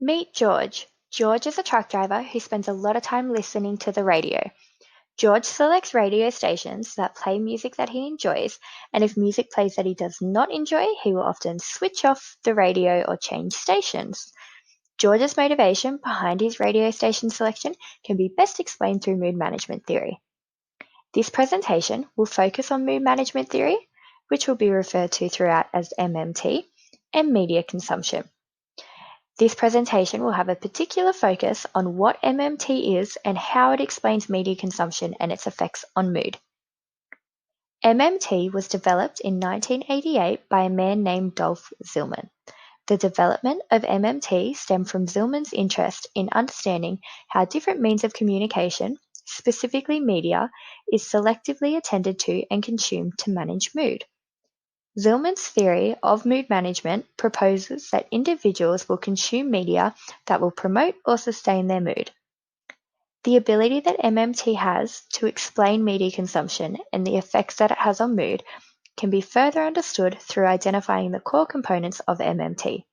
Meet George. George is a truck driver who spends a lot of time listening to the radio. George selects radio stations that play music that he enjoys, and if music plays that he does not enjoy, he will often switch off the radio or change stations. George's motivation behind his radio station selection can be best explained through mood management theory. This presentation will focus on mood management theory, which will be referred to throughout as MMT, and media consumption. This presentation will have a particular focus on what MMT is and how it explains media consumption and its effects on mood. MMT was developed in 1988 by a man named Dolph Zillman. The development of MMT stemmed from Zillman's interest in understanding how different means of communication, specifically media, is selectively attended to and consumed to manage mood. Zillman's theory of mood management proposes that individuals will consume media that will promote or sustain their mood. The ability that MMT has to explain media consumption and the effects that it has on mood can be further understood through identifying the core components of MMT.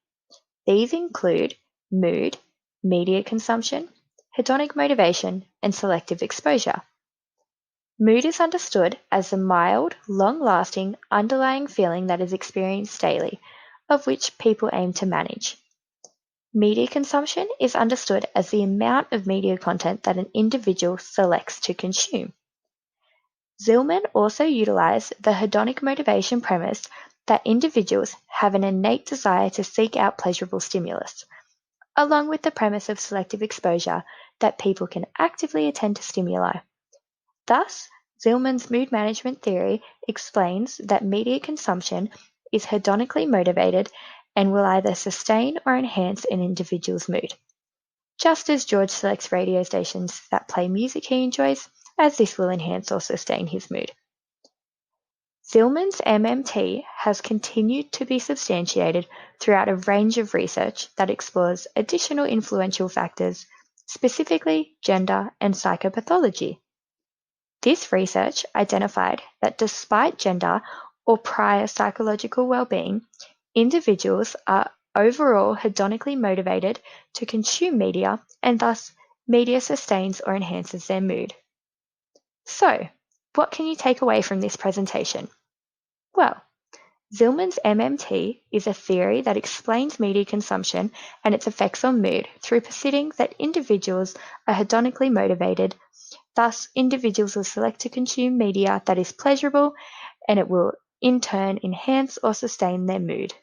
These include mood, media consumption, hedonic motivation, and selective exposure. Mood is understood as the mild, long-lasting, underlying feeling that is experienced daily, of which people aim to manage. Media consumption is understood as the amount of media content that an individual selects to consume. Zillman also utilized the hedonic motivation premise that individuals have an innate desire to seek out pleasurable stimulus, along with the premise of selective exposure that people can actively attend to stimuli. Thus, Zillman's mood management theory explains that media consumption is hedonically motivated and will either sustain or enhance an individual's mood, just as George selects radio stations that play music he enjoys, as this will enhance or sustain his mood. Zillman's MMT has continued to be substantiated throughout a range of research that explores additional influential factors, specifically gender and psychopathology. This research identified that despite gender or prior psychological well-being, individuals are overall hedonically motivated to consume media, and thus media sustains or enhances their mood. So, what can you take away from this presentation? Well, Zillman's MMT is a theory that explains media consumption and its effects on mood through positing that individuals are hedonically motivated. Thus, individuals will select to consume media that is pleasurable, and it will in turn enhance or sustain their mood.